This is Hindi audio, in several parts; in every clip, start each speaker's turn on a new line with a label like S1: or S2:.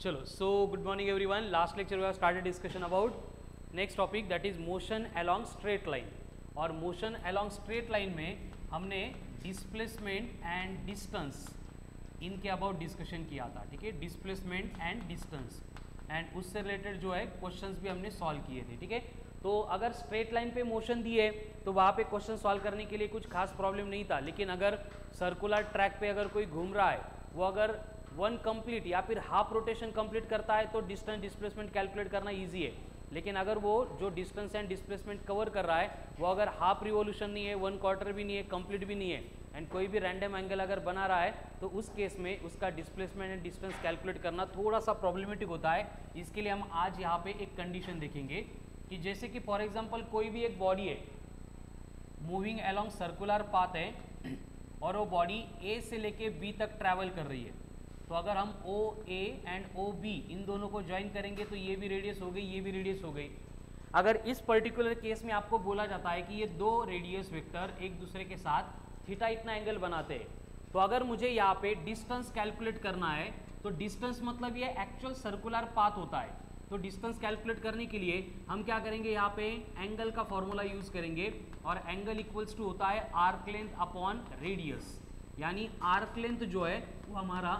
S1: चलो, so good morning everyone. Last lecture we have started discussion about next topic that is motion along straight line. और मोशन अलोंग स्ट्रेट लाइन में हमने डिस्प्लेसमेंट एंड डिस्टेंस इनके अबाउट डिस्कशन किया था. ठीक है, डिस्प्लेसमेंट एंड डिस्टेंस एंड उससे रिलेटेड जो है क्वेश्चंस भी हमने सॉल्व किए थे. ठीक है, तो अगर स्ट्रेट लाइन पे मोशन दिए तो वहाँ पे क्वेश्चन सॉल्व करने के लिए कुछ खास प्रॉब्लम नहीं था. लेकिन अगर सर्कुलर ट्रैक पे अगर कोई घूम रहा है, वो अगर वन कंप्लीट या फिर हाफ रोटेशन कंप्लीट करता है तो डिस्टेंस डिस्प्लेसमेंट कैलकुलेट करना इजी है. लेकिन अगर वो जो डिस्टेंस एंड डिस्प्लेसमेंट कवर कर रहा है वो अगर हाफ रिवोल्यूशन नहीं है, वन क्वार्टर भी नहीं है, कंप्लीट भी नहीं है, एंड कोई भी रैंडम एंगल अगर बना रहा है, तो उस केस में उसका डिस्प्लेसमेंट एंड डिस्टेंस कैलकुलेट करना थोड़ा सा प्रॉब्लमेटिक होता है. इसके लिए हम आज यहाँ पे एक कंडीशन देखेंगे कि जैसे कि फॉर एग्जाम्पल कोई भी एक बॉडी है, मूविंग अलोंग सर्कुलर पाथ है और वो बॉडी ए से लेके बी तक ट्रैवल कर रही है. तो अगर हम ओ A and O be in दोनों को ज्वाइन करेंगे तो ये भी रेडियस हो गई, ये भी रेडियस हो गई. अगर इस पर्टिकुलर केस में आपको बोला जाता है कि ये दो रेडियस वेक्टर एक दूसरे के साथ थीटा इतना एंगल बनाते हैं, तो अगर मुझे यहाँ पे डिस्टेंस कैलकुलेट करना है तो डिस्टेंस मतलब ये एक्चुअल सर्कुलर पाथ होता है. तो डिस्टेंस कैलकुलेट करने के लिए हम क्या करेंगे, यहाँ पे एंगल का फॉर्मूला यूज करेंगे और एंगल इक्वल्स टू होता है आर्क लेंथ अपॉन रेडियस. यानी आर्क लेंथ जो है वो हमारा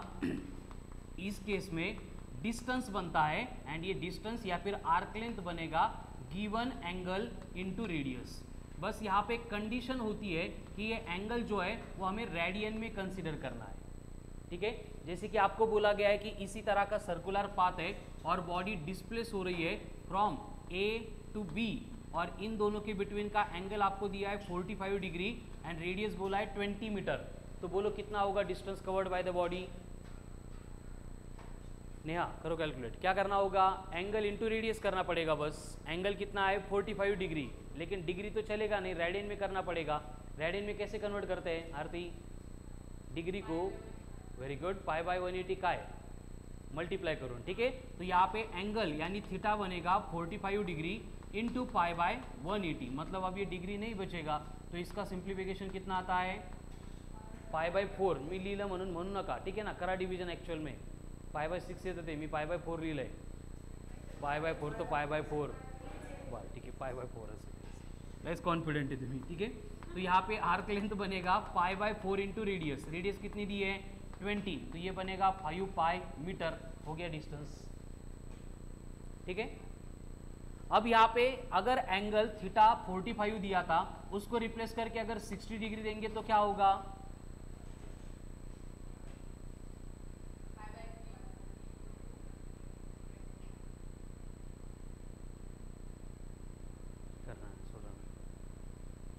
S1: इस केस में डिस्टेंस बनता है एंड ये डिस्टेंस या फिर आर्क लेंथ बनेगा गिवन एंगल इनटू रेडियस. बस यहाँ पे कंडीशन होती है कि ये एंगल जो है वो हमें रेडियन में कंसीडर करना है. ठीक है, जैसे कि आपको बोला गया है कि इसी तरह का सर्कुलर पाथ है और बॉडी डिस्प्लेस हो रही है फ्रॉम ए टू बी और इन दोनों के बिटवीन का एंगल आपको दिया है 45 डिग्री एंड रेडियस बोला है 20 मीटर. तो बोलो कितना होगा distance covered by the body. Neha करो कैलकुलेट. क्या करना होगा, एंगल इंटू रेडियस करना पड़ेगा. बस एंगल कितना है 45 डिग्री, लेकिन डिग्री तो चलेगा नहीं, रेडियन में करना पड़ेगा. रेडियन में कैसे कन्वर्ट करते हैं आरती, डिग्री को वेरी गुड पाई बाय 180 का है मल्टीप्लाई करो. ठीक है, तो यहाँ पे एंगल यानी थीटा बनेगा 45 डिग्री इंटू पाई बाय 180. मतलब अब ये डिग्री नहीं बचेगा, तो इसका सिंप्लीफिकेशन कितना आता है पाई बाय 4. मी लिहिलं म्हणू नका. ठीक आहे ना, करा डिव्हिजन. ॲक्च्युअल में पाय बाय 6 येतं ते, मी पाय बाय 4 लिहिलं आहे. पाय बाय 4 तो पाय बाय 4 बरं ठीक है, पाय बाय 4 असेल. लेस कॉन्फिडेंट है तुम्ही. ठीक है, तो यहाँ पे आर्क लेंथ बनेगा pi by 4 into radius. Radius कितनी दी है 20, तो ये बनेगा 5 पाई मीटर. हो गया डिस्टेंस. ठीक है, अब यहाँ पे अगर एंगल थीटा 45 दिया था, उसको रिप्लेस करके अगर 60 डिग्री देंगे तो क्या होगा,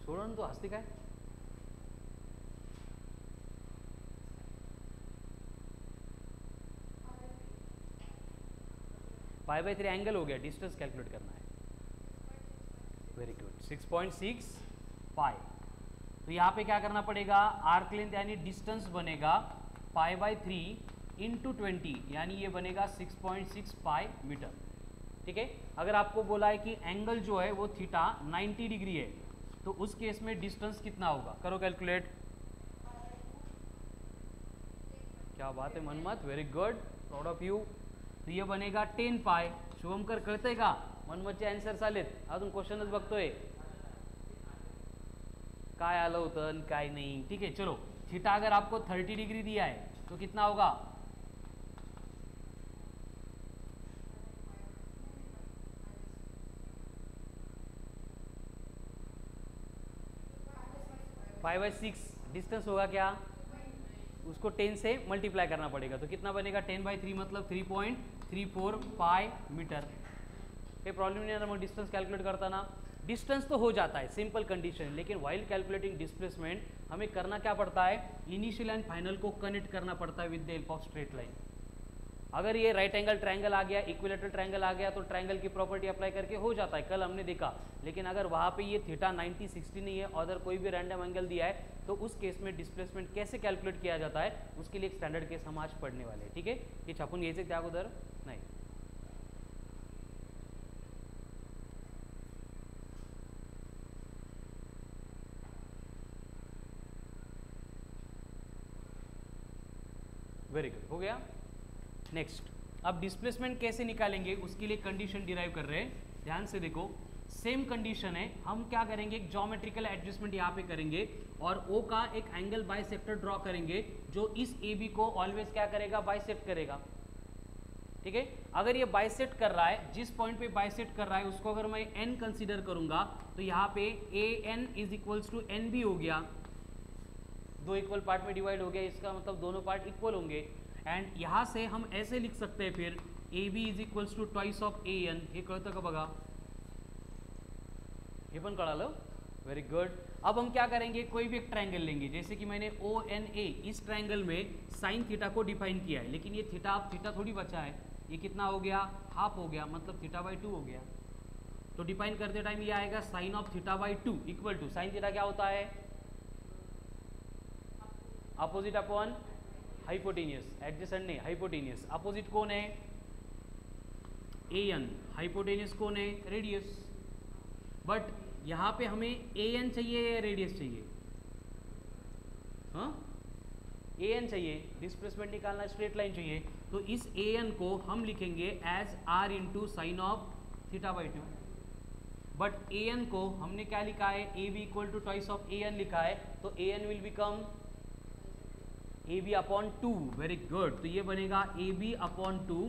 S1: सोडून तो हसते काय. पाई बाय 3 एंगल हो गया, डिस्टेंस कैलकुलेट करना है. वेरी गुड, 6.6 पाई. तो यहाँ पे क्या करना पड़ेगा, आर्क लेंथ यानी डिस्टेंस बनेगा पाई बाय 3 इंटू 20 यानी ये बनेगा 6.6 पाई मीटर. ठीक है, अगर आपको बोला है कि एंगल जो है वो थीटा 90 डिग्री है, तो उस केस में डिस्टेंस कितना होगा, करो कैलकुलेट. क्या बात है Manmath, very good, proud of you. तो ये बनेगा 10 पाय. शुभमकर कळतंय का, मनमतचे आन्सर्स आलेत, अजून क्वेश्चनच बघतोय काय आलं होतं काय नाही. ठीक है, चलो थीटा अगर आपको 30 डिग्री दिया है तो कितना होगा, पाई बाय 6 डिस्टेंस होगा क्या, उसको 10 से मल्टीप्लाई करना पड़ेगा. तो कितना बनेगा 10 बाई 3 मतलब 3.34 पाई मीटर. कोई प्रॉब्लम नहीं है ना डिस्टेंस कैलकुलेट करता ना. डिस्टेंस तो हो जाता है सिंपल कंडीशन, लेकिन वाइल कैलकुलेटिंग डिस्प्लेसमेंट हमें करना क्या पड़ता है, इनिशियल एंड फाइनल को कनेक्ट करना पड़ता है with the help of straight line. अगर ये राइट एंगल ट्रायंगल आ गया, इक्विलेटरल ट्रायंगल आ गया, तो ट्रायंगल की प्रॉपर्टी अप्लाई करके हो जाता है, कल हमने देखा. लेकिन अगर वहाँ पे ये थीटा 90 60 नहीं है और अगर कोई भी रैंडम एंगल दिया है, तो उस केस में डिस्प्लेसमेंट कैसे कैलकुलेट किया जाता है, उसके लिए एक स्टैंडर्ड केस हम आज पढ़ने वाले हैं. ठीक है, ये छापून घ्यायचे त्या अगोदर नाही. वेरी गुड, हो गया. नेक्स्ट अब डिस्प्लेसमेंट कैसे निकालेंगे उसके लिए कंडीशन डिराइव कर रहे हैं, ध्यान से देखो। सेम कंडीशन है, हम क्या करेंगे, एक ज्योमेट्रिकल एडजस्टमेंट यहाँ पे करेंगे और O का एक एंगल बाइसेक्टर ड्रॉ करेंगे जो इस AB को ऑलवेज क्या करेगा, बाइसेक्ट करेगा। ठीक है, अगर ये बाइसेक्ट कर रहा है, जिस पॉइंट पे बाइसेक्ट कर रहा है उसको अगर मैं N कंसीडर करूंगा तो यहाँ पे AN is equals to NB हो गया, दो इक्वल पार्ट में डिवाइड हो गया, इसका मतलब दोनों पार्ट इक्वल होंगे। एंड यहाँ से हम ऐसे लिख सकते हैं फिर AB is equals to twice of AN, हे कळतं का बघा, हे पण कळालं, वेरी गुड। अब हम क्या करेंगे, कोई भी एक ट्रायंगल लेंगे, जैसे कि मैंने ONA, इस ट्रायंगल में साइन थीटा को डिफाइन किया है, लेकिन ये थीटा, अब थीटा थोड़ी बचा है, ये कितना हो गया, हाफ हो गया, मतलब थीटा बाई 2 हो गया। तो डिफाइन करते टाइम ये आएगा sine of theta by 2 equal to, sine theta क्या होता है, अपोजिट अपॉन हाइपोटेनियस, एडजेसेंट नहीं, हाइपोटेनियस। अपोजिट कौन है, AN, हाइपोटेनियस कौन है, रेडियस। बट यहाँ पे हमें AN चाहिए या रेडियस चाहिए, हाँ AN चाहिए, डिस्प्लेसमेंट निकालना, स्ट्रेट लाइन चाहिए, तो इस AN को हम लिखेंगे as R into sine of theta by 2। But AN को हमने क्या लिखा है, AB equal to twice of AN लिखा है, तो AN will become AB upon 2, very good. तो ये बनेगा AB upon 2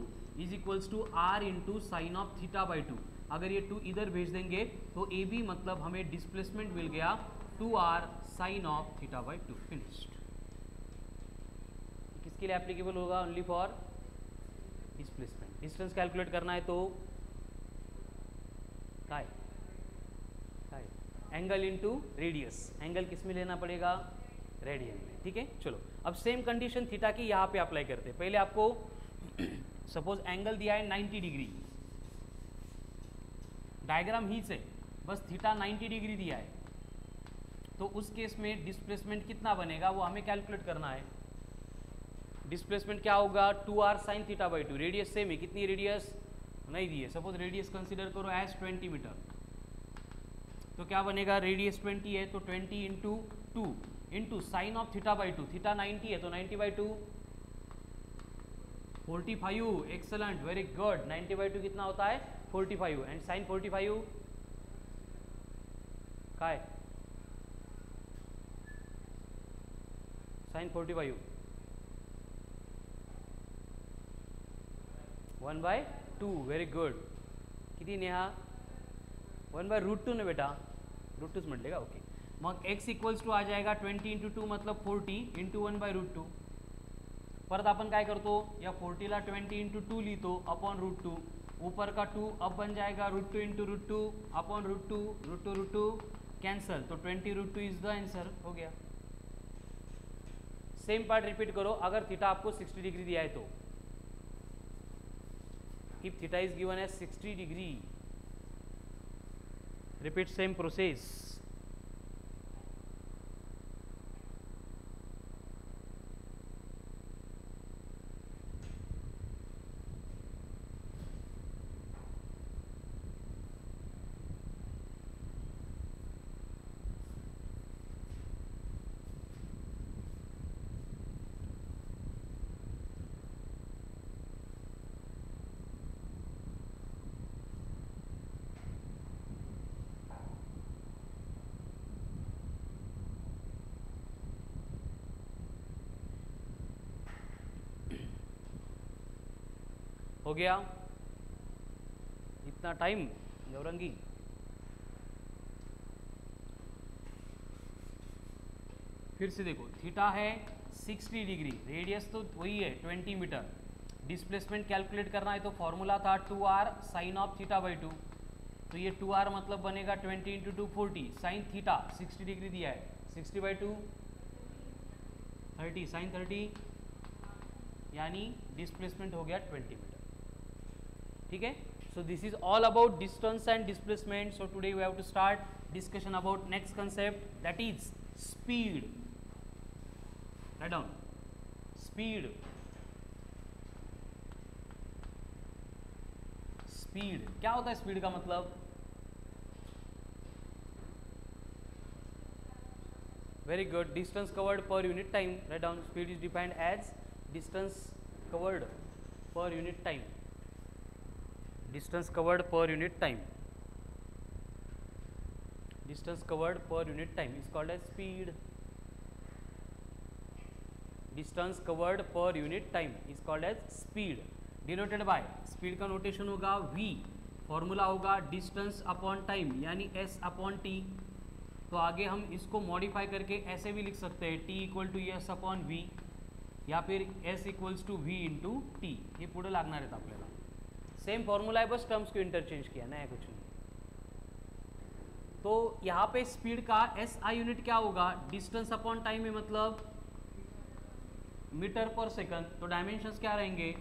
S1: is equals to R into sine of theta by 2। अगर ये 2 इधर भेज देंगे तो AB मतलब हमें डिस्प्लेसमेंट मिल गया 2R sine of theta by 2, finished. किसके लिए एप्लीकेबल होगा, only for displacement. Distance calculate करना है तो काय एंगल इंटू रेडियस, एंगल किस में लेना पड़ेगा, रेडियन में। ठीक है, चलो अब सेम कंडीशन थीटा की यहाँ पे अप्लाई करते हैं। पहले आपको सपोज एंगल दिया है 90 डिग्री, डायग्राम ही से बस थीटा 90 डिग्री दिया है, तो उस केस में डिस्प्लेसमेंट कितना बनेगा वो हमें कैलकुलेट करना है। डिस्प्लेसमेंट क्या होगा, 2R sine theta by 2, radius same है, कितनी रेडियस नहीं दी है, सपोज रेडियस कंसिडर करो एज 20 मीटर, तो क्या बनेगा, रेडियस 20 है तो 20 into 2 into sine of theta by 2, theta 90 है तो 90 by 2 45, excellent, very good. 90 by 2 कितना होता है, 45, एंड साइन 45 काय, साइन 45 1/2, वेरी गुड। किती नेहा, 1/√2 ना बेटा, √2 म्हटले का, ओके। मग x इक्वल्स टू आ जाएगा 20 इंटू 2 मतलब 40 इंटू 1/√2। परत आपण काय करतो, या 40 ला 20 इंटू 2 लिहितो अपॉन √2, ऊपर का 2 अब बन जाएगा √2 इंटू √2 अपॉन √2, √2 कैंसल, तो 20√2 इज द आंसर, हो गया। सेम पार्ट रिपीट करो, अगर थीटा आपको 60 डिग्री दिया है तो, if theta is given as 60 degree, repeat same process। हो गया, इतना टाइम नवरंगी। फिर से देखो, थीटा है 60 डिग्री, रेडियस तो वही है 20 मीटर, डिस्प्लेसमेंट कैलकुलेट करना है तो फॉर्मूला था 2R sine of theta by 2, तो ये 2R मतलब बनेगा 20 इंटू 2 40, साइन थीटा 60 डिग्री दिया है, 60 बाई 2 30, साइन 30, यानी डिस्प्लेसमेंट हो गया 20 मीटर। ठीक है, so this is all about distance and displacement. So today we have to start discussion about next concept, that is speed. Write down, speed. Speed क्या होता है, स्पीड का मतलब, very good, distance covered per unit time. Write down, speed is defined as distance covered per unit time, distance covered per unit time, distance covered per unit time is called as speed. Distance covered per unit time is called as speed, denoted by, speed का नोटेशन होगा v, फॉर्मूला होगा डिस्टेंस अपॉन टाइम यानी s अपॉन t। तो आगे हम इसको मॉडिफाई करके ऐसे भी लिख सकते हैं t equal to s upon v या फिर s equals to v into t, हे पुढे लागणार आहेत आपल्याला। सेम फॉर्मूला है, बस टर्म्स को इंटरचेंज किया, नया कुछ नहीं। तो यहाँ पे स्पीड का SI यूनिट क्या होगा, डिस्टेंस अपॉन टाइम में मतलब मीटर पर सेकंड, तो डायमेंशंस क्या रहेंगे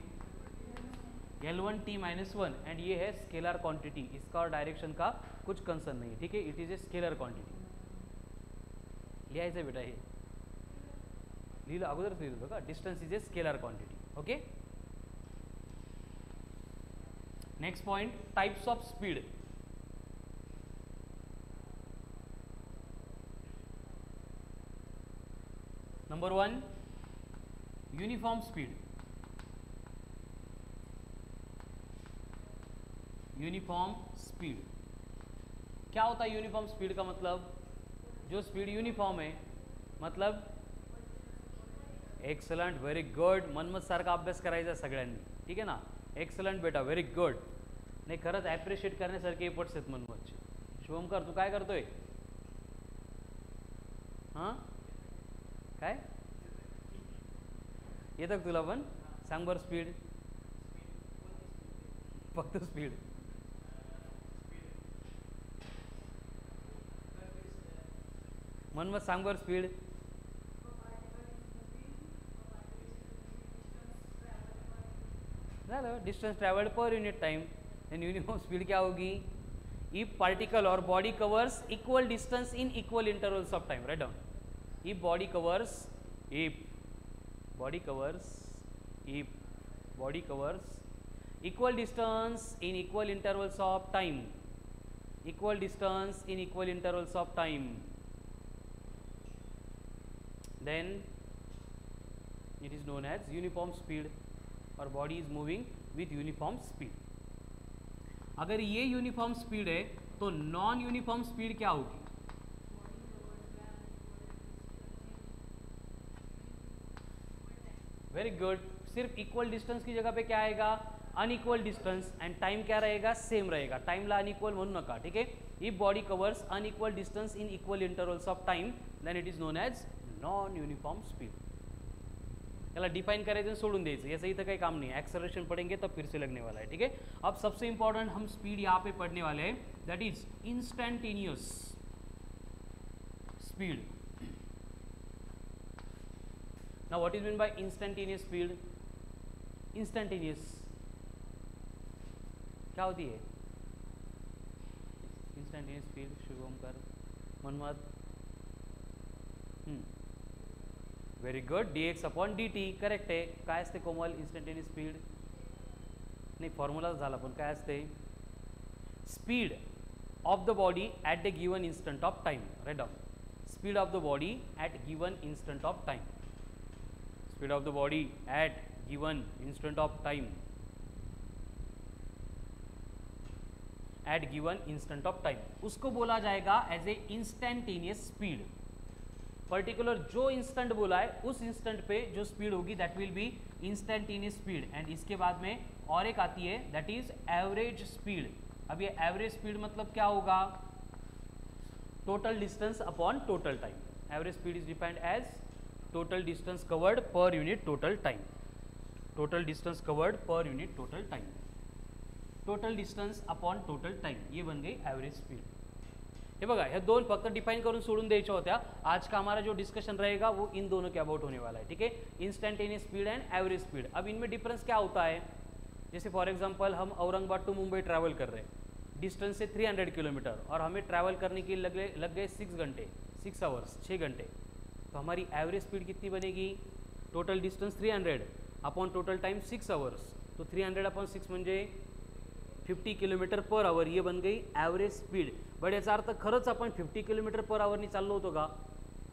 S1: L1t माइनस 1 एंड ये है स्केलर क्वांटिटी, इसका और डायरेक्शन का कुछ कंसर्न नहीं है, ठीक है, it is a scalar quantity. लिहायचं बेटा, हे लिहिलं अगोदरच लिहिलं होतं का, distance is a scalar quantity, okay. Next point, types of speed. Number 1, uniform speed. Uniform speed क्या होता है? यूनिफॉर्म स्पीड का मतलब जो स्पीड यूनिफॉर्म है, मतलब एक्सलंट, व्हेरी गुड, मनमत सारखा अभ्यास करायचा सगळ्यांनी, ठीक आहे ना, एक्सलंट बेटा, व्हेरी गुड। नाही खरंच ॲप्रिशिएट करण्यासारखे एफर्ट्स आहेत मनमतचे। शुभमकर तू काय करतोय? हां काय येतं का तुला पण? सांग बरं स्पीड, फक्त स्पीड, मनमत सांग बरं स्पीड। झालं, डिस्टेंस ट्रैवल्ड पर unit time. And uniform speed क्या होगी? इफ पार्टिकल और body covers equal distance in equal intervals of time, write down. If body covers equal distance in equal intervals of time, equal distance in equal intervals of time, then it is known as uniform speed, or body is moving with uniform speed। अगर ये यूनिफॉर्म स्पीड है तो नॉन यूनिफॉर्म स्पीड क्या होगी? वेरी गुड, सिर्फ इक्वल डिस्टेंस की जगह पे क्या आएगा? अनइक्वल डिस्टेंस, एंड टाइम क्या रहेगा? सेम रहेगा, टाइमला अनइक्वल म्हणू नका, ठीक है। If body covers unequal distance in equal intervals of time, then it is known as non uniform speed. याला डिफाइन करायचं सोडून द्यायचं, याचं इथं काही काम नहीं है, एक्सेलरेशन पढ़ेंगे तब फिर से लगने वाला है, ठीक है। अब सबसे इंपॉर्टेंट हम स्पीड यहाँ पे पढ़ने वाले हैं, that is instantaneous speed. Now what is meant by instantaneous speed? Instantaneous क्या होती है? Instantaneous speed, Shubhankar, Manmath, very good, dx upon dt, correct आहे। काय असते कोमल इंस्टंटेनियस स्पीड? नाही फॉर्म्युलाच झाला, पण काय असते? Speed of the body at the given instant of time, write down. Speed of the body at given instant of time, speed of the body at given instant of time, at given instant of time, उसको बोला जाएगा as a instantaneous speed. Particular जो इंस्टेंट बोला है उस इंस्टेंट पे जो स्पीड होगी that will be instantaneous speed. And इसके बाद में और एक आती है दैट इज एवरेज स्पीड। अब ये एवरेज स्पीड मतलब क्या होगा? Total distance upon total time. Average speed is defined as total distance covered per unit total time, total distance covered per unit total time, total distance upon total time, ये बन गई एवरेज स्पीड। हे बघा, ह्या दोन फक्त डिफाइन करून सोडून द्यायच्या होत्या। आज का हमारा जो डिस्कशन रहेगा वो इन दोनों के अबाउट होने वाला है, ठीक है, instantaneous speed and average speed. अब इनमें डिफरेंस क्या होता है? जैसे फॉर एग्जांपल हम औरंगाबाद टू मुंबई ट्रैवल कर रहे हैं, डिस्टेंस से 300 किलोमीटर, और हमें ट्रैवल करने के लिए लग गए 6 घंटे, 6 आवर्स, 6 घंटे, तो हमारी एवरेज स्पीड कितनी बनेगी? Total distance 300 upon total time 6 hours, तो 300 अपॉन 6 म्हणजे 50 किलोमीटर पर आवर, ये बन गई एवरेज स्पीड। बट याचा अर्थ खरंच आपण 50 किलोमीटर पर आवर चाललो होतो का?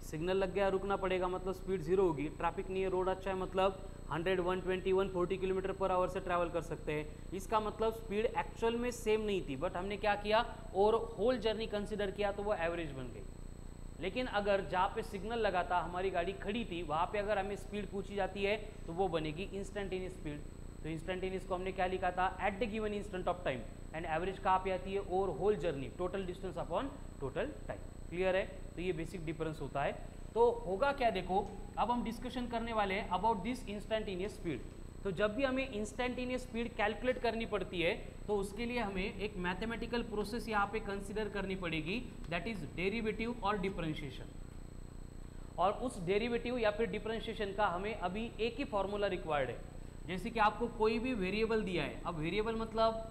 S1: सिग्नल लग गया, रुकना पड़ेगा, मतलब स्पीड 0 होगी। ट्रैफिक नहीं है, रोड अच्छा है, मतलब 100, 120, 140 किलोमीटर पर आवर से ट्रैवल कर सकते हैं। इसका मतलब स्पीड एक्चुअल में सेम नहीं थी, बट हमने क्या किया, और होल जर्नी कंसिडर किया तो वो एवरेज बन गई। लेकिन अगर जहाँ पे सिग्नल लगा था, हमारी गाड़ी खड़ी थी, वहाँ पे अगर हमें स्पीड पूछी जाती है तो वो बनेगी इंस्टेंटेनियस स्पीड। तो इंस्टेंटेनियस को हमने क्या लिखा था, at the given instant of time, and average कहाँ पे आती है, और whole journey, total distance upon total time. Clear है? तो ये बेसिक डिफरेंस होता है। तो होगा क्या, देखो अब हम डिस्कशन करने वाले हैं अबाउट दिस इंस्टेंटेनियस स्पीड। तो जब भी हमें इंस्टेंटेनियस स्पीड कैलकुलेट करनी पड़ती है तो उसके लिए हमें एक मैथमेटिकल प्रोसेस यहाँ पे कंसीडर करनी पड़ेगी, दैट इज डेरिवेटिव और डिफरेंशिएशन। और उस डेरिवेटिव या फिर डिफरेंशिएशन का हमें अभी एक ही फॉर्मूला रिक्वायर्ड है। जैसे कि आपको कोई भी वेरिएबल दिया है, अब वेरिएबल मतलब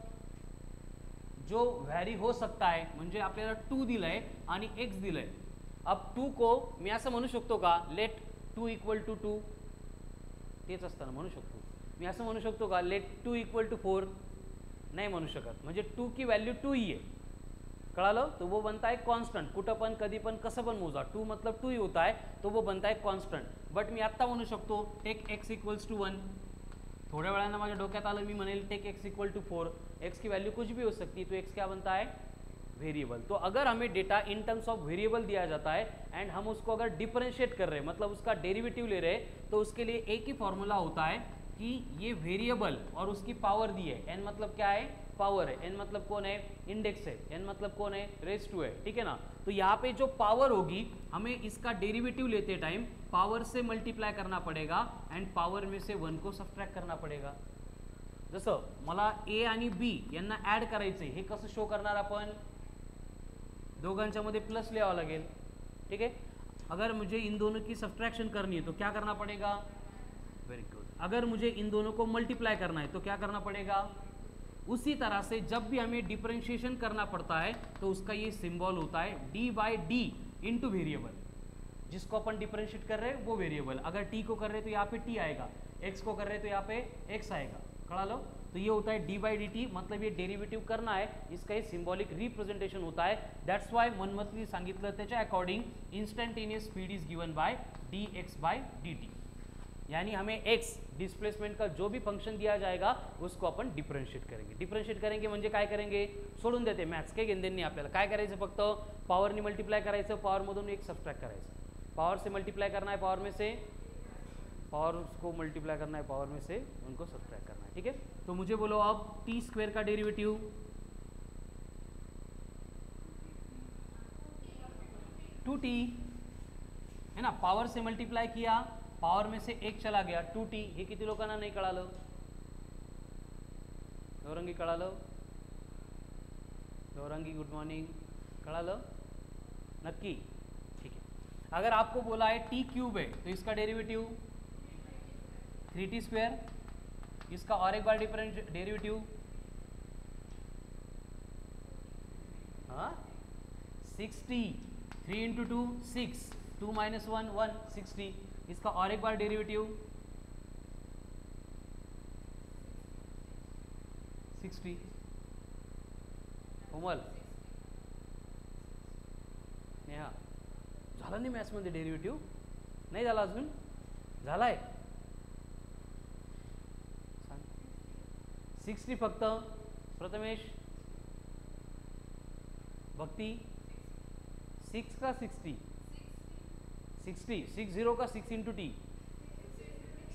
S1: जो व्हॅरी हो सकता है, म्हणजे आपल्याला 2 दिलंय आणि x दिलंय। अब 2 को मी असं म्हणू शकतो का, लेट 2 इक्वल टू 2, तेच असताना म्हणू शकतो मी असं म्हणू शकतो का, लेट 2 इक्वल टू 4, नाही म्हणू शकत, म्हणजे 2 की वैल्यू 2 ही है। कळालं? तो वो बनता है कॉन्स्टंट, कुठं पण कधी पण कसं पण मोजा, 2 मतलब 2 ही होता है, तो वो बनता है कॉन्स्टंट। बट मी आत्ता म्हणू शकतो टेक x इक्वल्स टू 1, थोड्या वेळानं माझ्या डोक्यात आलं, मी म्हणेल take x equal to 4, x की वैल्यू कुछ भी हो सकती है, तो x क्या बनता है, वेरिएबल। तो अगर हमें data in terms of variable दिया जाता है एंड हम उसको अगर डिफरेंशिएट कर रहे हैं, मतलब उसका डेरिवेटिव ले रहे हैं, तो उसके लिए एक ही फॉर्मूला होता है कि ये वेरिएबल और उसकी पावर दी है, n मतलब क्या है, पावर है, n मतलब कौन है, इंडेक्स है, n मतलब कौन है, रेज टू है, ठीक है ना। तो यहाँ पे जो पावर होगी, हमें इसका डेरिवेटिव लेते टाइम पावर से मल्टीप्लाय करना पड़ेगा एंड पावर में से 1 को सबट्रॅक्ट करना पड़ेगा। जसं मला a आणि b यांना ॲड करायचं आहे, हे कसं शो करणार आपण, दोघांच्या मध्ये प्लस लिहावं लागेल, ठीक है। अगर मुझे इन दोनों की सब्ट्रैक्शन करनी है तो क्या करना पड़ेगा, वेरी गुड। अगर मुझे इन दोनों को मल्टीप्लाई करना है तो क्या करना पड़ेगा। उसी तरह से जब भी हमें डिफरेंशिएशन करना पड़ता है तो उसका ये सिंबल होता है d by D into variable, जिसको अपन डिफरेंशिएट कर रहे हैं वो वेरिएबल। अगर t को कर रहे हैं तो यहाँ पे t आएगा, x को कर रहे हैं तो यहाँ पे x आएगा, कड़ा लो। तो ये होता है d बाई डी टी, मतलब ये डेरिवेटिव करना है, इसका ये सिंबॉलिक रिप्रेजेंटेशन होता है। दैट्स वाय मनमथनी सांगितलं त्याच्या according instantaneous speed is given by dx by dt, यानी हमें x डिस्प्लेसमेंट का जो भी फंक्शन दिया जाएगा उसको अपन डिफरेंशिएट करेंगे। डिफरेंशिएट करेंगे म्हणजे काय करेंगे, सोडून देते मॅथ्स, काही घेणं देणं नाही आपल्याला। काय करायचं, फक्त पॉवरनी मल्टीप्लाय करायचं, पॉवरमधून एक सबट्रॅक्ट करायचं, पॉवर से मल्टीप्लाई करना है, पावर में से पावर को मल्टीप्लाई करना है, पावर में से उनको सब्ट्रैक्ट करना है, ठीक है। तो मुझे बोलो अब टी स्क्वायर का डेरिवेटिव, 2t है ना, पावर से मल्टीप्लाई किया, पावर में से एक चला गया, 2t। हे किती लोकांना नाही कळालं, गौरंगी कळालं, गौरंगी गुड मॉर्निंग, कळालं नक्की, ठीक है। अगर आपको बोला है t क्यूब है तो इसका डेरिवेटिव 3t स्क्वायर, इसका और एक बार डिफरेंट डेरिवेटिव, हाँ 6t, 3 इंटू 2 6, 2 माइनस 1 1, 6t, इसका और एक बार डेरिवेटिव 6t। कोमल नेहा झाला नाही मॅथ्समध्ये डेरिवेटिव, नाही झाला अजून, झालाय 60 फक्त, प्रथमेश, भक्ति 6 का 60, 60 60 का 6 इंटू टी,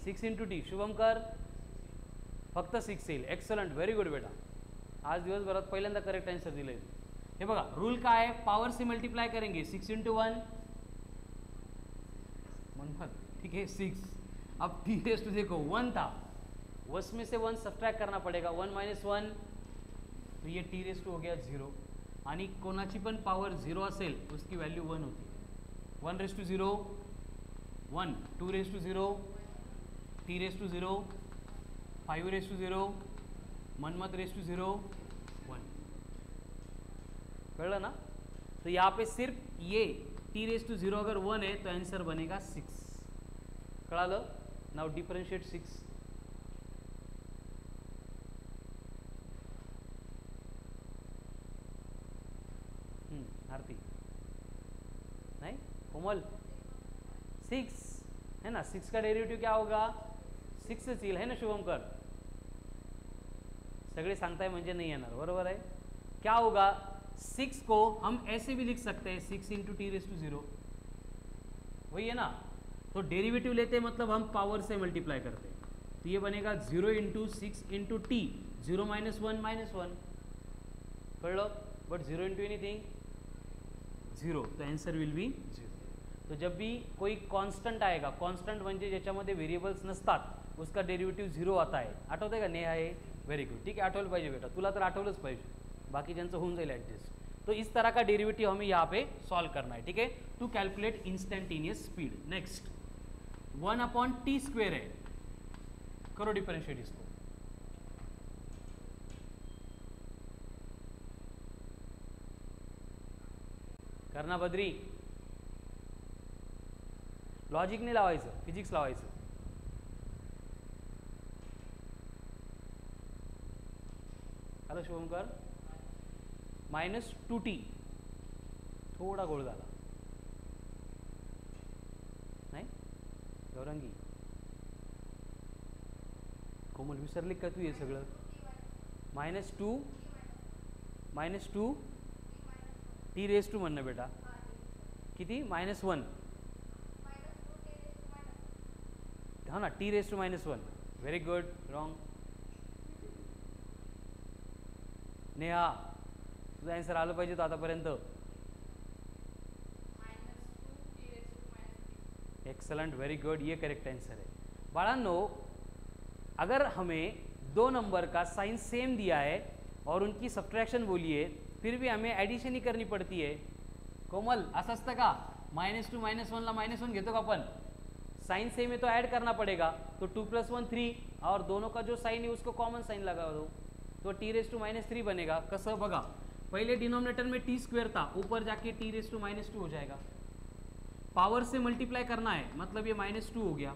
S1: 6 इंटू टी, शुभमकर फक्त 6 येईल, एक्सलंट, व्हेरी गुड बेटा, आज दिवसभरात पहिल्यांदा करेक्ट आन्सर दिले। हे बघा रूल काय आहे, पावर से मल्टीप्लाई करेंगे 6 इंटू 1, ठीक है 6। अब टी रेस टू देखो 1 था, उसमें से 1 सब्ट्रैक्ट करना पड़ेगा, 1 माइनस 1, तो ये टी रेस टू हो गया 0, आणि कोणाची पण पावर 0 असेल उसकी वैल्यू 1 होती, 1 raise to 0 1, 2 raise to 0, t raise to 0, 5 raise to 0, मनमत रेस टू 0 1, कळलं ना। तो यहाँ पे सिर्फ ये टी रेस टू 0 अगर 1 है तो आंसर बनेगा 6, कळालं। नाउ डिफरेंशिएट 6, आरती नहीं, कोमल 6 है ना, 6 का डेरिवेटिव क्या होगा 6च येईल है ना शुभमकर, सगळे सांगताय म्हणजे नहीं येणार, बरोबर है। क्या होगा, 6 को हम ऐसे भी लिख सकते हैं 6 इंटू टी रेस टू 0, वही है ना। तो डेरिवेटिव लेते हैं मतलब हम पावर से मल्टीप्लाई करते हैं, तो ये बनेगा 0 इंटू 6 इंटू टी, 0 माइनस 1 कळलं, बट 0 इंटू एनीथिंग 0, तो आंसर विल बी 0। तो जब भी कोई कांस्टेंट आएगा, कांस्टेंट म्हणजे ज्याच्यामध्ये व्हेरिएबल्स नसतात उसका डेरिवेटिव 0 आता है, आठवतंय का नेहा, हे व्हेरी गुड, ठीक है, आठवलं पाहिजे बेटा, तुला तर आठवलंच पाहिजे, बाकी ज्यांचं होऊन जाईल ॲडजस्ट। तो इस तरह का डेरिवेटिव हमें यहाँ पे सॉल्व करना है, ठीक है, to calculate instantaneous speed. Next 1/t² है, करो डिफरेंशिएट इसको, करना बद्री, लॉजिक नहीं लावायचं, फिजिक्स लावायचं। हॅलो शुभमकर, -2t, थोडा गोळ झाला नाही, गौरंगी कोमल विसरली का तू हे सगळं, -2 टी रेस टू म्हणणं बेटा, किती -1, हाँ ना, t raise to -1, very good, wrong, Neha तुझं आन्सर आलं पाहिजे तो आतापर्यंत, एक्सलेंट, वेरी गुड, ये करेक्ट आंसर है। बाळांनो, अगर हमें दो नंबर का साइन सेम दिया है और उनकी सब्ट्रैक्शन बोलिए, फिर भी हमें एडिशन ही करनी पड़ती है, कोमल असं असतं का, -2 -1 ला -1 घेतो का अपन, साइन सेम है तो ऐड करना पड़ेगा, तो 2 + 1 3, और दोनों का जो साइन है उसको कॉमन साइन लगा दो, तो t⁻³ बनेगा। कसं बघा, पहले डिनोमिनेटर में t² था, ऊपर जाके t⁻² हो जाएगा, पावर से मल्टीप्लाई करना है मतलब ये -2 हो गया,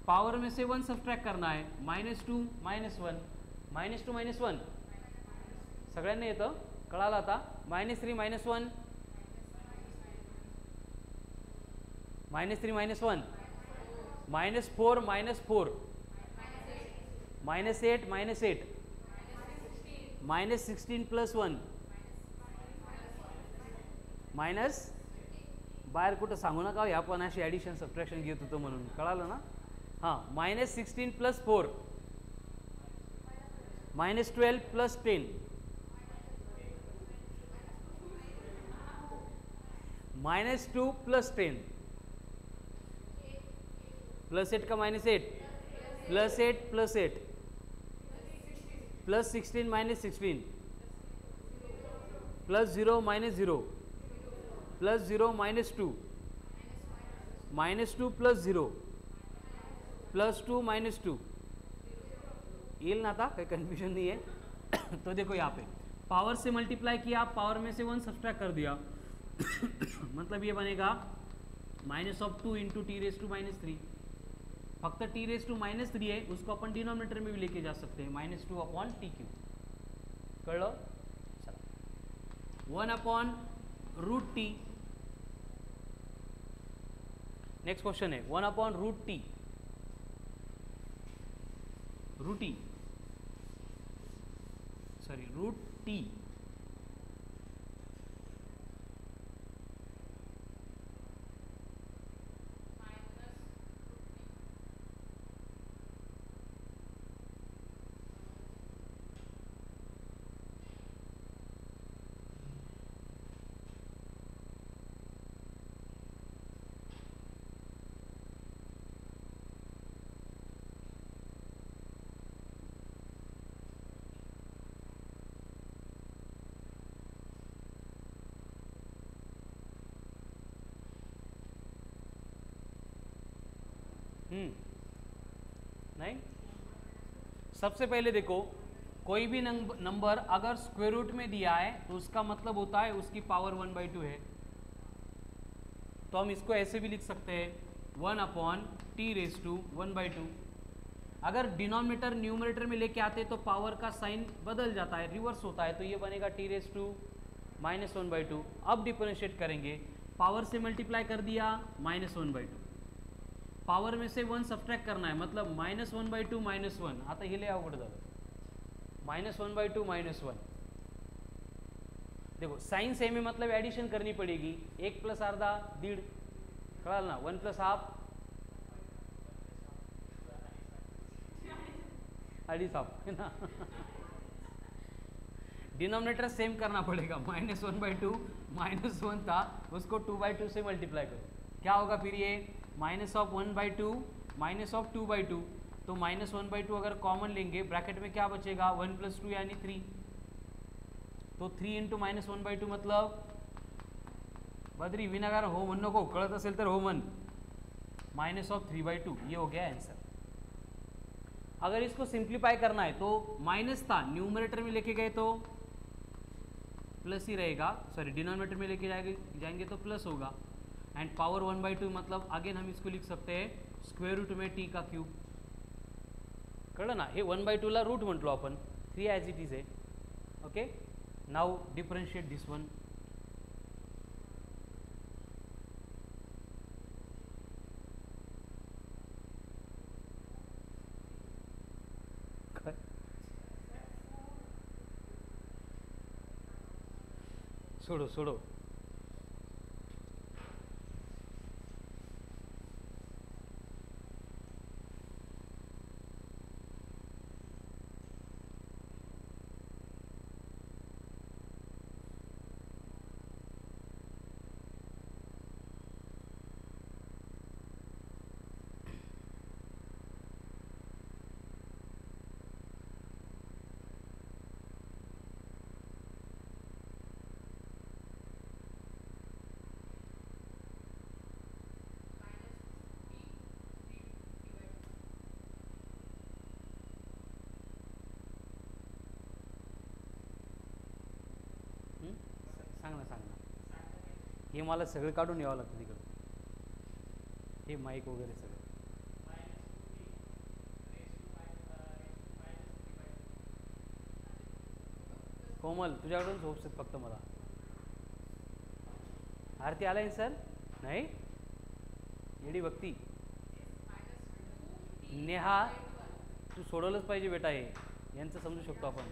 S1: पावर में से 1 सब्ट्रैक्ट करना है, -2 -1 -2 -1 सगळ्यांना येतं, कळालं आता, -3 -1 -3 -1 -4 -4 -8 -8 -16 + 1 मायनस, बाहेर कुठं सांगू नका हे आपण अशी ॲडिशन सबट्रॅक्शन घेत होतो म्हणून, कळालं ना, हां, -16 + 4 -12 + 10 -2 + 10 +8 का -8 +8 +8 +16 -16 +0 -0 +0 -2 -2 + 0 +2 -2, येईल ना, आता कोई कन्फ्यूजन नहीं है। तो देखो यहाँ पे पावर से मल्टीप्लाई किया, पावर में से 1 सब्ट्रैक्ट कर दिया, मतलब ये बनेगा -2 इंटू t⁻³ फक्त t⁻³ है, उसको अपन डिनोमिनेटर में भी लेके जा सकते हैं, -2/t³, कळलं, चला 1/√t, नेक्स्ट क्वेश्चन है 1/√t, √t, नहीं, सबसे पहले देखो कोई भी नंबर अगर स्क्वायर रूट में दिया है तो उसका मतलब होता है उसकी पावर 1/2 है, तो हम इसको ऐसे भी लिख सकते हैं 1/t⁻²1/2। अगर डिनोमिनेटर न्यूमरेटर में लेके आते तो पावर का साइन बदल जाता है, रिवर्स होता है, तो ये बनेगा t⁻⁻1/2। अब डिफरेंशिएट करेंगे, पावर से मल्टीप्लाई कर दिया -1/2, पॉवर में से 1 सबट्रॅक्ट करना है, मतलब -1/2 -1. आता हे लय अवघड झालं. -1/2 -1. देखो साइन सेम है मतलब एडिशन करनी पड़ेगी. 1 + अर्धा 1.5, कळाल ना. 1 + हाफ 2.5 है ना. डिनोमिनेटर सेम करना पड़ेगा. -1/2 -1 था, उसको 2/2 से मल्टीप्लाई करो. क्या होगा फिर ये -1/2 -2/2. तो -1/2 अगर कॉमन लेंगे ब्रैकेट में क्या बचेगा 1 + 2 यानी 3. तो 3 × -1/2 मतलब बद्री विनाकार हो म्हण नको, कळत असेल तर हो म्हण. -3/2 ये हो गया आंसर. अगर इसको सिंप्लीफाई करना है तो माइनस था, न्यूमरेटर में लेके गए तो प्लस ही रहेगा. सॉरी डिनोमिनेटर में लेके जाएंगे तो प्लस होगा. एंड पावर 1/2 मतलब अगेन हम इसको लिख सकते हैं स्क्वेअर रूट में t का क्यूब. कळलं ना. हे 1/2 ला रूट म्हटलो आपण, 3 ॲज इट इज आहे. Okay, now differentiate this one. सोडो सोडो. सांग ना सांग ना. हे मला सगळं काढून यावं लागतं तिकडं, हे माईक वगैरे सगळं. कोमल तुझ्याकडून होप्स आहेत फक्त मला. आरती आलाय सर नाही. येडी भक्ती. नेहा तू सोडवलंच पाहिजे बेटा, हे यांचं समजू शकतो आपण.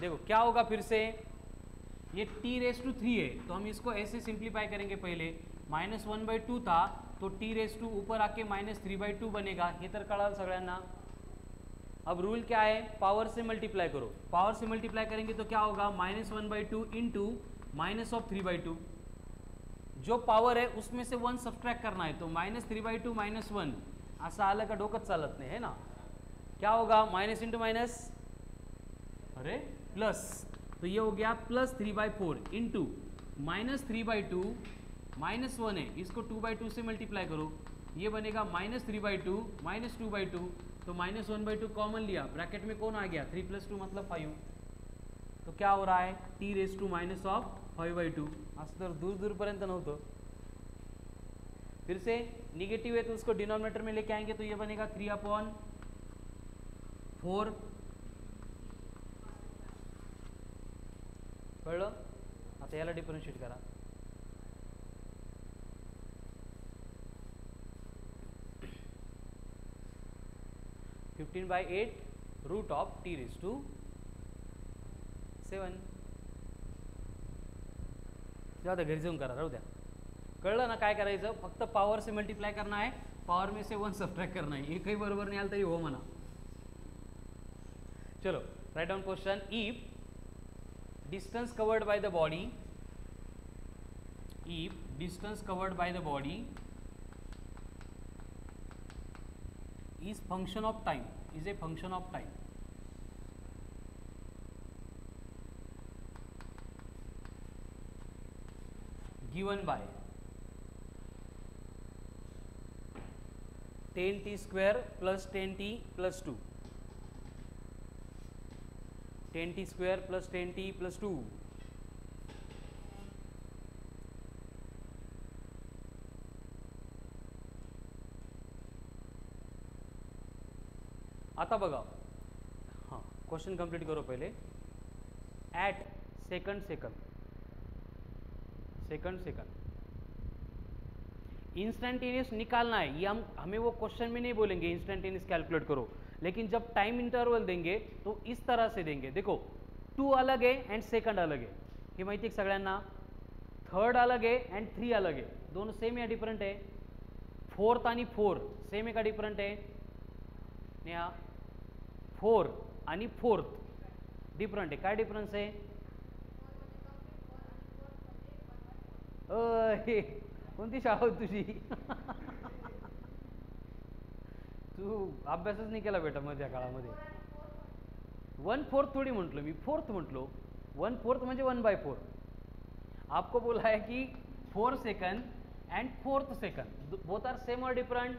S1: देखो क्या होगा फिर से, ये t⁻³ है तो हम इसको ऐसे सिंप्लीफाई करेंगे. पहले -1/2 था तो t⁻, ऊपर आके -3/2 बनेगा. हे तर कळाल सगळ्यांना. अब रूल क्या है, पावर से मल्टीप्लाई करो. पावर से मल्टीप्लाई करेंगे तो क्या होगा -1/2 × -3/2. जो पावर है उसमें से 1 सब्ट्रैक्ट करना है, तो -3/2 -1 असं आलं का डोकंच चालत नाही है ना. क्या होगा माइनस इंटू माइनस, अरे प्लस, तो ये हो गया +3/4 इंटू -3/2 -1 है, इसको 2/2 से मल्टीप्लाई करो. ये बनेगा -3/2 -2/2. तो -1/2 कॉमन लिया, ब्रैकेट में कौन आ गया 3 + 2 मतलब 5. तो क्या हो रहा है t⁻⁵/2. असं तर दूर दूरपर्यंत नव्हतं. फिर से निगेटिव है तो उसको डिनोमिनेटर में लेके आएंगे तो ये बनेगा 3/4. कळलं. आता याला डिफरन्शिएट करा. (15/8 √t⁻⁷. जाऊ द्या घरी जाऊन करा, राहू द्या. कळलं ना काय करायचं, फक्त पॉवर से मल्टीप्लाई करना है, पॉवर में से 1 सब्ट्रैक्ट करना है. एकही बरोबर नाही आलं तरी हो म्हणा. चलो write down question. If distance covered by the body, if distance covered by the body is function of time, is a function of time, given by 10t² plus 10t plus 2, 10t² plus 10t plus 2. आता बघा, हां क्वेश्चन कंप्लीट करो पहिले. At second second second. Instantaneous निकालना है, ये हमें वो क्वेश्चन में नहीं बोलेंगे इंस्टेंटेनियस कैलकुलेट करो, लेकिन जब टाइम इंटरवल देंगे तो इस तरह से देंगे। देखो 2 अलग है एंड सेकंड अलग है, हे माहिती आहे सगळ्यांना। थर्ड अलग है एंड 3 अलग है, दोनों सेम या डिफरंट है? फोर्थ आणि 4 सेम आहे का डिफरंट आहे? नेहा 4 आणि फोर्थ डिफरंट आहे, काय डिफरन्स आहे? कोणती शाळा होती तुझी? तू अभ्यासच नाही केला बेटा मग त्या काळामध्ये। 1/4 थोडी म्हटलो मी, फोर्थ म्हटलो। 1/4 म्हणजे 1/4। आपको बोला है कि 4 second and 4th second both are same और डिफरेंट?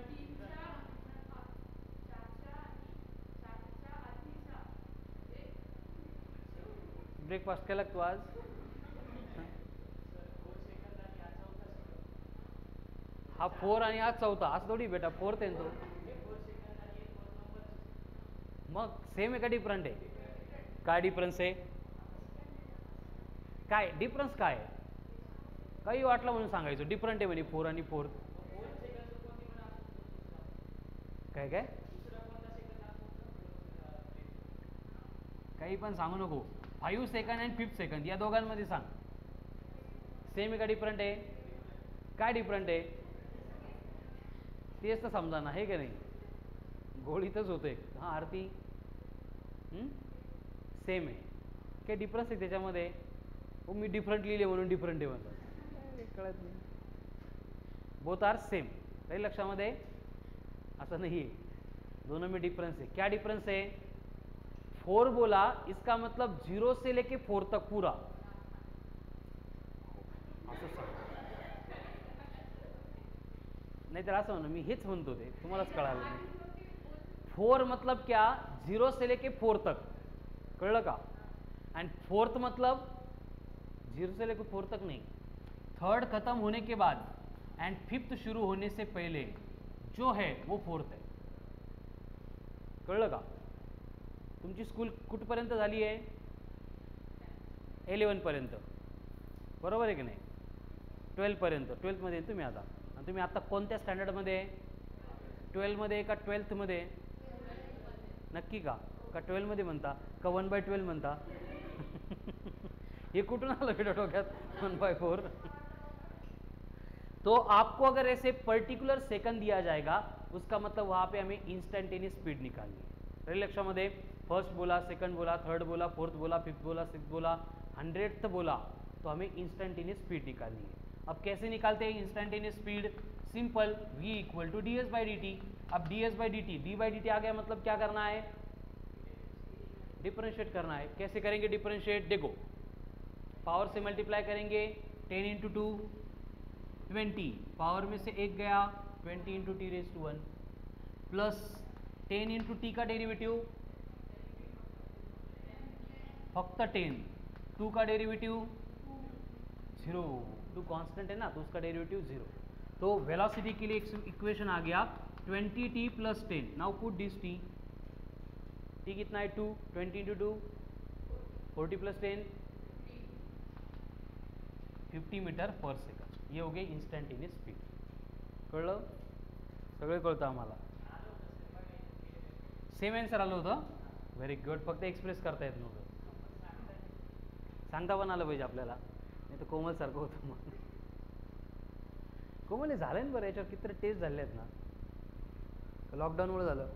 S1: ब्रेकफास्ट केला तू आज? हा 4 आणि आज चौथा असं थोडी बेटा, 4th आहे तो। मग सेम आहे का डिफरंट आहे? काय डिफरन्स आहे? काय डिफरन्स काय आहे? काही वाटलं म्हणून सांगायचं डिफरंट आहे म्हणे 4 आणि 4th। काय काय काही पण सांगू नको। 5 सेकंड अँड 5th सेकंड या दोघांमध्ये सांग, सेम आहे का डिफरंट आहे? काय डिफरंट आहे तेच तर समजा ना, हे का नाही? गोळीतच होते। हां आरती सेम आहे, काय डिफरन्स आहे त्याच्यामध्ये? हो मी डिफरंट लिहिले म्हणून डिफरंट आहे म्हणतात, कळत नाही। बोथ आर सेम, काही लक्षामध्ये? असं नहीं है, दोनों में डिफरेंस है। क्या डिफरेंस है? 4 बोला इसका मतलब 0 से लेके 4 तक पूरा। नाही तर असं म्हणा, मी हेच म्हणतो ते तुम्हालाच कळालं नाही। 4 मतलब क्या? 0 से लेके 4 तक, कळलं का? एंड 4th मतलब 0 से लेके 4 तक नहीं, 3rd खत्म होने के बाद एंड 5th शुरू होने से पहले जो है वो 4th है, कळलं का? तुमची स्कूल कुठपर्यंत झाली आहे? 11 पर्यंत, बरोबर आहे की नाही? 12 पर्यंत, 12th मध्ये तुम्ही आता, आणि तुम्ही आता कोणत्या स्टँडर्डमध्ये? 12 मध्ये का 12th मध्ये? नक्की का? का 12 मध्ये म्हणता का 1/12 म्हणता? ये कुठून आलं बेटा डोक्यात 1/4? तो आपको अगर ऐसे पर्टिकुलर सेकंड दिया जाएगा उसका मतलब वहां पे हमें इंस्टेंटेनियस स्पीड निकालनी है। रही लक्षामध्ये? फर्स्ट बोला, सेकंड बोला, थर्ड बोला, फोर्थ बोला, 5th बोला, 6th बोला, 100th बोला, तो हमें इंस्टेंटेनियस स्पीड निकालनी है। अब कैसे निकालते हैं instantaneous speed? Simple, v equal to ds by d t. अब ds by d t, d by d t आ गया, मतलब क्या करना है? डिफरेंशिएट करना है। कैसे करेंगे डिफरेंशिएट? देखो पावर से मल्टीप्लाई करेंगे, 10 इंटू 2 20, पावर में से एक गया 20 into t raise to 1 plus 10 into t का डेरिवेटिव फक्त 10, 2 का डेरिवेटिव 0, 2 कांस्टेंट है ना तो उसका डेरिवेटिव 0। तो वेलोसिटी के लिए एक इक्वेशन आ गया 20t plus 10। Now put this t, t कितना है 2, 20 into 2 40 plus 10 50 metre per second. ये हो गई इंस्टंटेनियस स्पीड। कळलं? सगळं कळतं आम्हाला। सेम आन्सर आलं होतं, व्हेरी गुड। फक्त एक्सप्रेस करता येत नव्हतं, सांगता पण आलं पाहिजे आपल्याला, नाही तर कोमल सारखं होतं मग। कोमल हे झालं ना बरं, याच्यावर किती टेस्ट झाले आहेत ना, लॉकडाऊनमुळे झालं।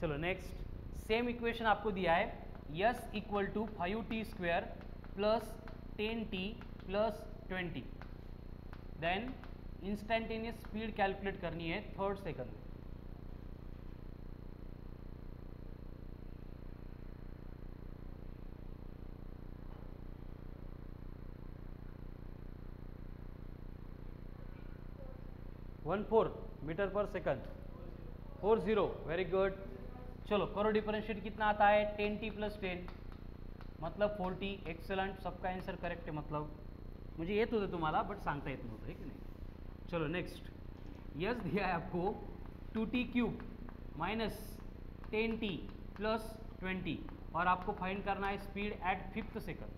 S1: चलो नेक्स्ट, सेम इक्वेशन आपको दिया है, s equal to 5t² plus 10t plus 20, then instantaneous speed calculate करनी है 3rd second. One 4 metre per second, 40, very good. चलो करो डिफरेंशिएट, कितना आता है 10t प्लस 10 मतलब 40। एक्सेलेंट, सबका आंसर करेक्ट है। मतलब मुझे येत होतं तुम्हाला बट सांगता येत नव्हतं, है कि नहीं? चलो नेक्स्ट, यस दिया है आपको 2t³ माइनस 10t प्लस 20 और आपको फाइंड करना है speed at 5th second.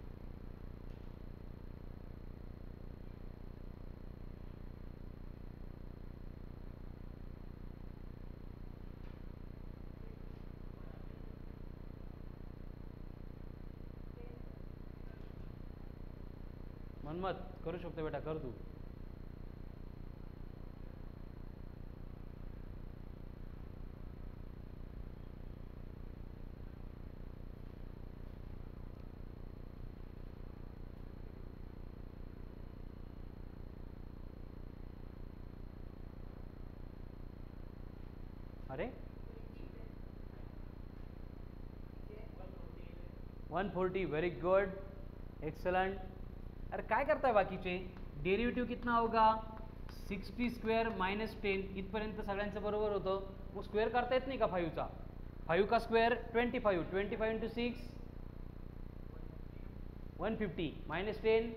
S1: Manmath करू शकतो बेटा, कर तू. अरे 140, व्हेरी गुड, एक्सलंट. अरे काय करताय बाकीचे. डेरिव्हेटिव्ह कितना होगा 60² मायनस 10. इथपर्यंत सगळ्यांचं बरोबर होतं. मग स्क्वेअर करता येत नाही का 5चा. 5 का स्क्वेअर 25. 25 into 6 150 minus 10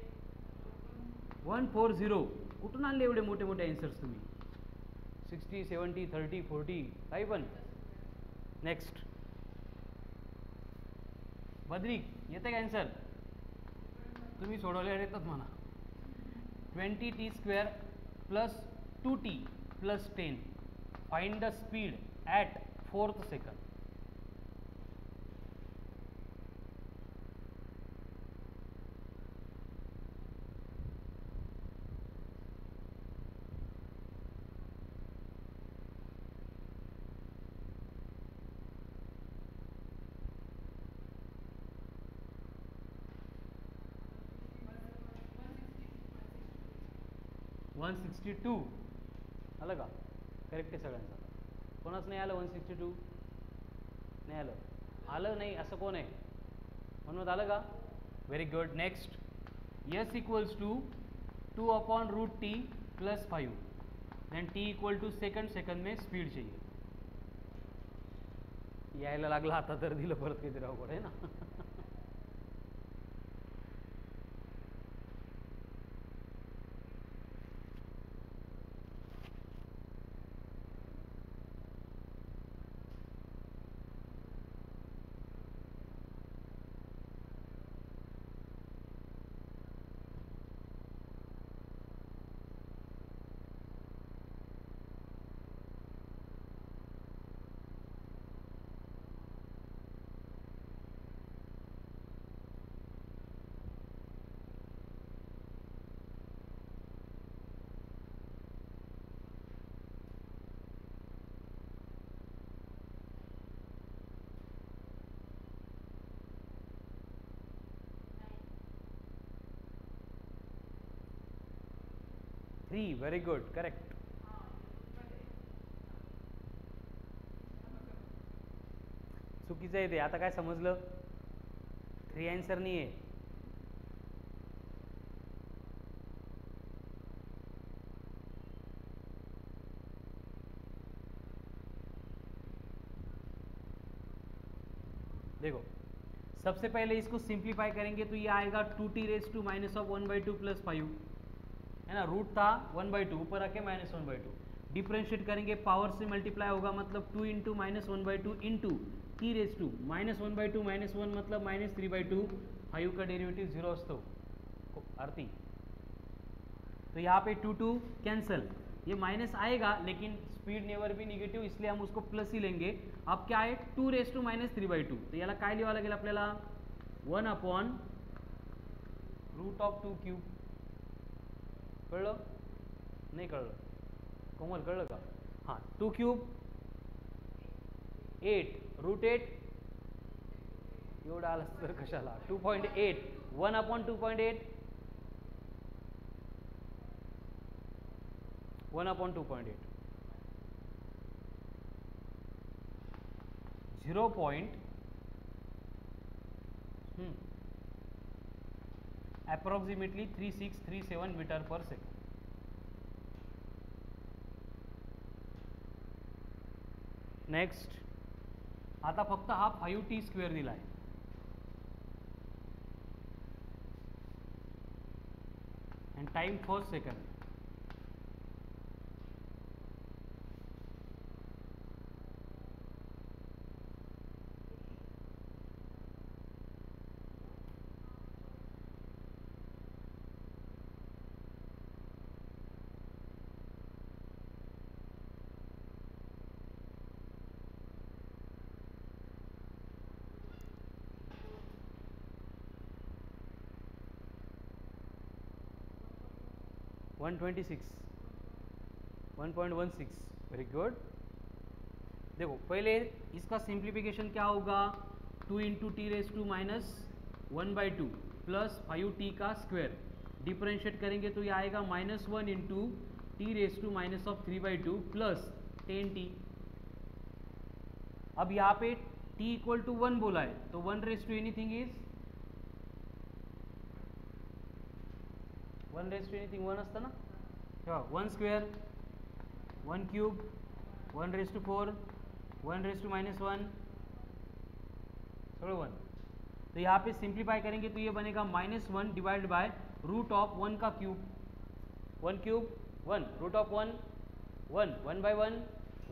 S1: 140. कुठून आणले एवढे मोठे मोठे आन्सर्स तुम्ही. 60 70 30 40 काही पण. नेक्स्ट बद्री, येते का आन्सर. तुम्ही सोडवले येतात म्हणा. 20t² plus 2t plus 10. Find the speed at 4th second. One 162 आलं का. करेक्ट आहे सगळ्यांचं. कोणाच नाही आलं 162. नाही आलं. आलं नाही असं कोण आहे. म्हणून आलं का. Very good. Next s equals to 2/√t plus 5. Then t equal to second में स्पीड चाहिए. यायला लागला आता तर दिलं परत किती अवघड आहे ना. 3. Very good. करेक्ट. चुकीचं आहे ते. आता काय समजलं. 3 आन्सर नाही आहे. देखो सबसे पहले इसको सिंप्लीफाई करेंगे तो ये आएगा 2t⁻² -1/2 प्लस 5 है ना. रूट था 1/2 ऊपर आके -1/2. डिफ्रेंशिएट करेंगे पावर से मल्टीप्लाई होगा मतलब 2 इंटू -1/2 इंटू t⁻² -1/2 -1 मतलब -3/2. 5 का डेरिवेटिव 0 असतो आरती. तो यहाँ पे 2 कैंसल. ये माइनस आएगा लेकिन स्पीड नेवर भी निगेटिव, इसलिए हम उसको प्लस ही लेंगे. अब क्या आहे 2⁻³ -3/2. तर याला काय लिहावं लागेल आपल्याला 1/√2³ कळलं नाही कळलं. कोमल कळलं का. हां 2³ 8 √8 एवढं आलं तर कशाला 2.8 1/2.8 1/2.8 0. Approximately 3637 metre per second. Next आता फक्त हा 5t² दिला आहे. And time 1 second. 126 1.16 very good. देखो पहले इसका सिंप्लीफिकेशन क्या होगा, 2 into t raise to minus 1/2 plus 5t का स्क्वायर, डिफरेंशिएट करेंगे तो ये आएगा -1 into t raise to minus of 3/2 plus 10t। अब यहाँ पे t इक्वल टू 1 बोला है तो 1 raise to anything is 1 raise to anything 1 असतं ना, तेव्हा 1 square 1 cube 1 raise to 4 1 raise to -1 सगळं 1। तो यहाँ पे सिंप्लीफाई करेंगे तो ये बनेगा -1 डिवाइड बाय रूट ऑफ 1 का क्यूब, 1 क्यूब 1 रूट ऑफ 1 1 1/1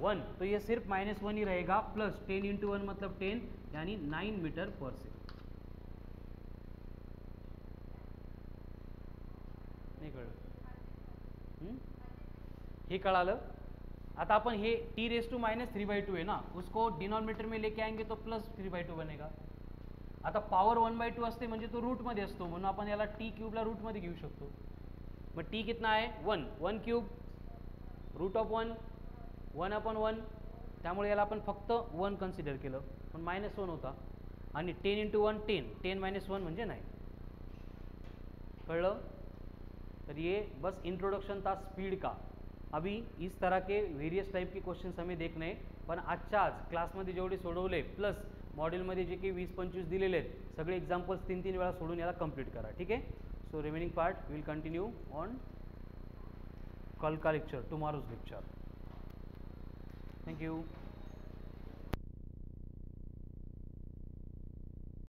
S1: 1, तो ये सिर्फ -1 ही रहेगा, प्लस 10 इंटू 1 मतलब 10 यानी 9 मीटर पर सेकंड। नाही कळलं? हे कळालं। आता आपण हे टी रेस टू माइनस 3/2 है ना, उसको डिनॉमिनेटर में लेके आएंगे तो प्लस 3/2 बनेगा। आता पॉवर 1/2 असते म्हणजे तो रूटमध्ये असतो, म्हणून आपण याला टी क्यूबला रूटमध्ये घेऊ शकतो। मग टी कितना आहे 1 1 क्यूब रूट ऑफ 1 1/1, त्यामुळे याला आपण फक्त 1 कन्सिडर केलं, पण -1 होता आणि 10 इंटू 1 10 10 -1 म्हणजे 9। कळलं? तर ये बस इंट्रोडक्शन था स्पीड का। अभी इस तरह के वेरियस टाइप के क्वेश्चंस हमें देखने, पण आजच्या आज क्लासमध्ये जेवढे सोडवले प्लस मॉड्यूलमध्ये जे काही 20-25 दिलेले आहेत सगळे एक्झाम्पल्स 3-3 वेळा सोडून याला कंप्लीट करा, ठीक आहे। So remaining part will continue on कल का lecture, tomorrow's lecture. Thank you.